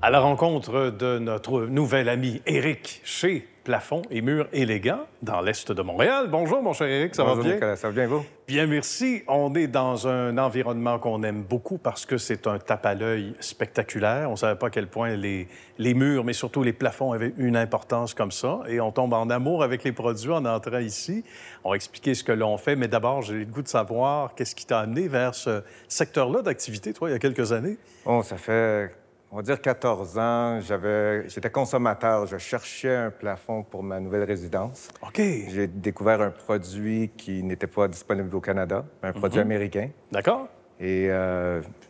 À la rencontre de notre nouvel ami Éric chez Plafond et Murs Élégants, dans l'Est de Montréal. Bonjour, mon cher Éric, ça va bien? Nicolas, ça va bien, vous? Bien, merci. On est dans un environnement qu'on aime beaucoup parce que c'est un tape à l'œil spectaculaire. On ne savait pas à quel point les murs, mais surtout les plafonds, avaient une importance comme ça. Et on tombe en amour avec les produits en entrant ici. On va expliquer ce que l'on fait, mais d'abord, j'ai le goût de savoir qu'est-ce qui t'a amené vers ce secteur-là d'activité, toi, il y a quelques années? Bon, ça fait, on va dire, 14 ans. J'étais consommateur. Je cherchais un plafond pour ma nouvelle résidence. OK. J'ai découvert un produit qui n'était pas disponible au Canada, un produit américain. D'accord. Et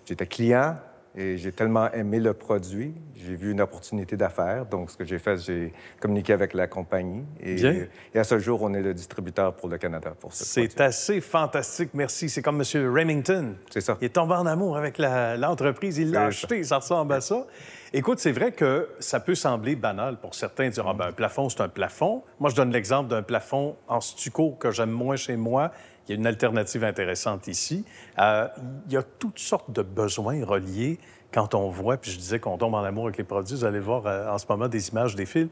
j'étais client et j'ai tellement aimé le produit. J'ai vu une opportunité d'affaires. Donc, ce que j'ai fait, j'ai communiqué avec la compagnie. Bien. Et à ce jour, on est le distributeur pour le Canada pour ce produit. C'est assez fantastique, merci. C'est comme M. Remington. C'est ça. Il est tombé en amour avec l'entreprise, il l'a acheté, ça ressemble à ça. Écoute, c'est vrai que ça peut sembler banal pour certains de dire « Ah ben, un plafond, c'est un plafond ». Moi, je donne l'exemple d'un plafond en stucco que j'aime moins chez moi. Il y a une alternative intéressante ici. Il y a toutes sortes de besoins reliés quand on voit, puis je disais qu'on tombe en amour avec les produits, vous allez voir en ce moment des images, des fils.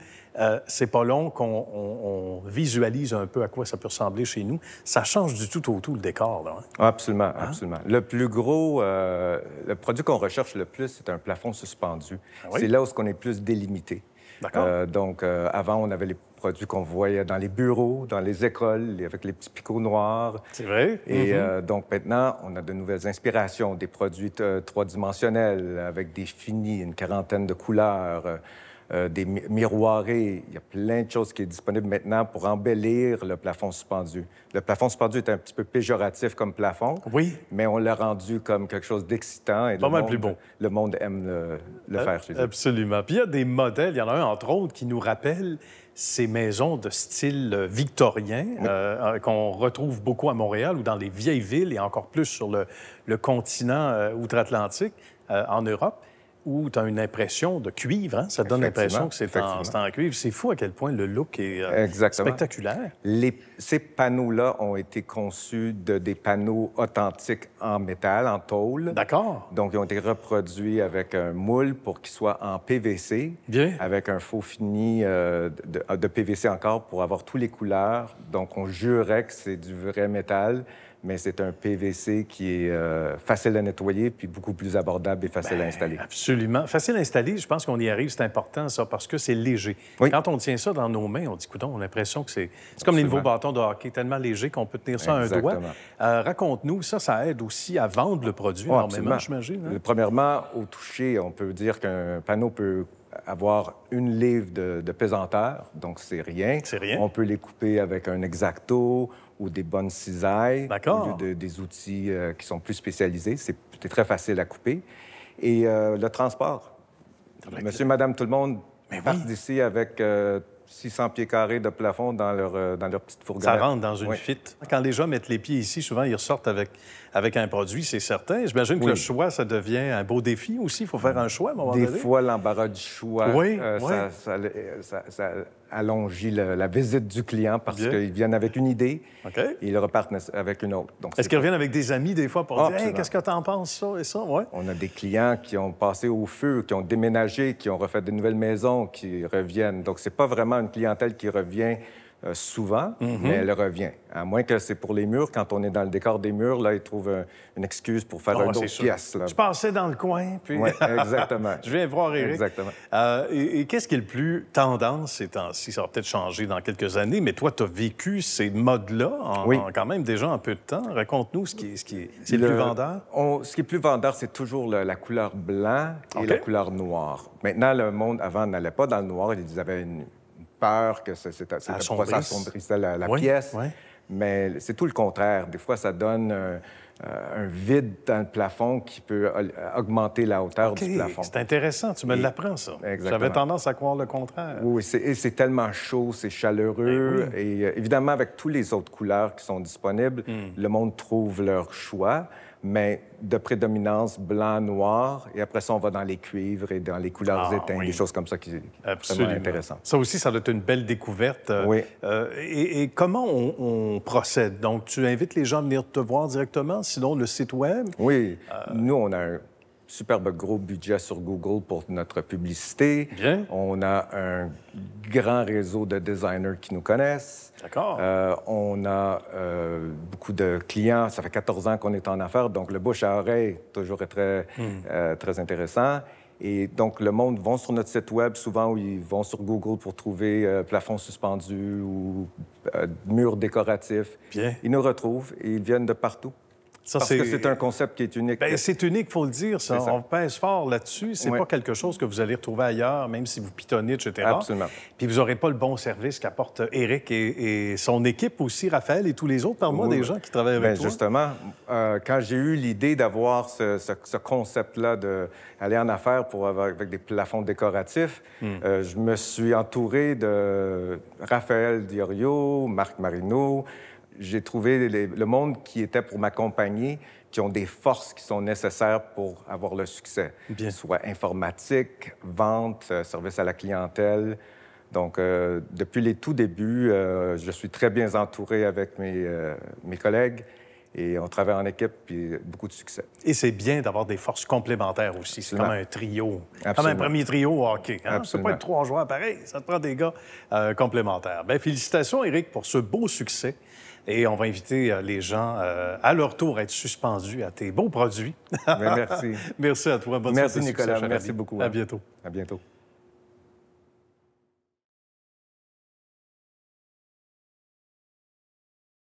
C'est pas long qu'on visualise un peu à quoi ça peut ressembler chez nous. Ça change du tout au tout le décor, là. Hein? Absolument, absolument. Le plus gros, le produit qu'on recherche le plus, c'est un plafond suspendu. Ah oui? C'est là où on est plus délimité. D'accord. Donc, avant, on avait les produits qu'on voyait dans les bureaux, dans les écoles, avec les petits picots noirs. C'est vrai? Et donc, maintenant, on a de nouvelles inspirations, des produits trois-dimensionnels avec des finis, une quarantaine de couleurs, des miroirés. Il y a plein de choses qui sont disponibles maintenant pour embellir le plafond suspendu. Le plafond suspendu est un petit peu péjoratif comme plafond, Oui. mais on l'a rendu comme quelque chose d'excitant. Et Pas mal plus beau. Le monde aime le faire chez eux. Absolument. Puis il y a des modèles, il y en a un, entre autres, qui nous rappelle ces maisons de style victorien qu'on retrouve beaucoup à Montréal ou dans les vieilles villes et encore plus sur le continent outre-Atlantique, en Europe, où tu as une impression de cuivre. Hein? Ça donne l'impression que c'est en cuivre. C'est fou à quel point le look est spectaculaire. Ces panneaux-là ont été conçus des panneaux authentiques en métal, en tôle. D'accord. Donc, ils ont été reproduits avec un moule pour qu'ils soient en PVC. Bien. Avec un faux fini de PVC encore pour avoir toutes les couleurs. Donc, on jurait que c'est du vrai métal, mais c'est un PVC qui est facile à nettoyer puis beaucoup plus abordable et facile à installer. Absolument. Facile à installer, je pense qu'on y arrive, c'est important, ça, parce que c'est léger. Oui. Quand on tient ça dans nos mains, on dit, écoute, on a l'impression que c'est comme les nouveaux bâtons de hockey, tellement léger qu'on peut tenir ça à un doigt. Raconte-nous, ça aide aussi à vendre le produit énormément, j'imagine. Hein? Premièrement, au toucher, on peut dire qu'un panneau peut avoir 1 livre de pesanteur, donc c'est rien. C'est rien. On peut les couper avec un X-Acto ou des bonnes cisailles, D'accord. des outils qui sont plus spécialisés. C'est très facile à couper. Et le transport. Monsieur, madame, tout le monde part d'ici avec 600 pieds carrés de plafond dans leur petite fourgonnette. Ça rentre dans une fuite. Quand les gens mettent les pieds ici, souvent, ils ressortent avec un produit, c'est certain. J'imagine que le choix, ça devient un beau défi aussi. Il faut faire un choix à un moment donné. Des fois, l'embarras du choix, ça allongit la visite du client parce qu'ils viennent avec une idée et ils repartent avec une autre. Est-ce qu'ils reviennent avec des amis, des fois, pour dire « Hey, qu'est-ce que t'en penses, ça et ça? » Ouais. On a des clients qui ont passé au feu, qui ont déménagé, qui ont refait de nouvelles maisons, qui reviennent. Donc, c'est pas vraiment une clientèle qui revient souvent, mais elle revient. À moins que c'est pour les murs. Quand on est dans le décor des murs, là, ils trouvent une excuse pour faire une autre pièce. Là. Je passais dans le coin, puis... Oui, exactement. Je viens voir Éric. Exactement. Et qu'est-ce qui est le plus tendance ces temps-ci? Ça va peut-être changer dans quelques années, mais toi, tu as vécu ces modes-là en quand même déjà un peu de temps. Raconte-nous ce qui est le plus vendeur. Ce qui est plus vendeur, c'est toujours la couleur blanc et la couleur noire. Maintenant, le monde, avant, n'allait pas dans le noir. Ils avaient une peur que ça assombrissait la pièce. Ouais. Mais c'est tout le contraire. Des fois, ça donne un vide dans le plafond qui peut augmenter la hauteur du plafond. C'est intéressant. Tu me l'apprends, ça. Exactement. J'avais tendance à croire le contraire. Oui, c'est tellement chaud, c'est chaleureux. Et évidemment, avec toutes les autres couleurs qui sont disponibles, le monde trouve leur choix. Mais de prédominance blanc-noir. Et après ça, on va dans les cuivres et dans les couleurs éteintes, des choses comme ça qui sont vraiment intéressantes. Ça aussi, ça doit être une belle découverte. Et comment on procède? Donc, tu invites les gens à venir te voir directement, sinon le site Web? Oui. Nous, on a superbe gros budget sur Google pour notre publicité. Bien. On a un grand réseau de designers qui nous connaissent. D'accord. On a beaucoup de clients. Ça fait 14 ans qu'on est en affaires, donc le bouche à oreille toujours est très intéressant. Et donc, le monde va sur notre site Web, souvent, où ils vont sur Google pour trouver plafond suspendu ou murs décoratifs. Bien. Ils nous retrouvent et ils viennent de partout. Parce que c'est un concept qui est unique. Bien, c'est unique, il faut le dire. Ça. On pèse fort là-dessus. C'est pas quelque chose que vous allez retrouver ailleurs, même si vous pitonnez, etc. Absolument. Puis vous n'aurez pas le bon service qu'apporte Éric et son équipe aussi, Raphaël et tous les autres, parle-moi des gens qui travaillent avec toi. Justement, quand j'ai eu l'idée d'avoir ce concept-là d'aller en affaires avec des plafonds décoratifs, je me suis entouré de Raphaël Diorio, Marc Marino. J'ai trouvé le monde qui était pour m'accompagner, qui ont des forces qui sont nécessaires pour avoir le succès. Bien. Soit informatique, vente, service à la clientèle. Donc, depuis les tout débuts, je suis très bien entouré avec mes collègues et on travaille en équipe, puis beaucoup de succès. Et c'est bien d'avoir des forces complémentaires aussi. C'est comme un trio. Absolument. Comme un premier trio au hockey. Hein? Ça peut pas être 3 joueurs pareils. Ça te prend des gars complémentaires. Bien, félicitations, Éric, pour ce beau succès. Et on va inviter les gens à leur tour à être suspendus à tes beaux produits. Merci. Merci à toi. Bonne Merci, suite de Nicolas. succès, Merci beaucoup. À bientôt. À bientôt.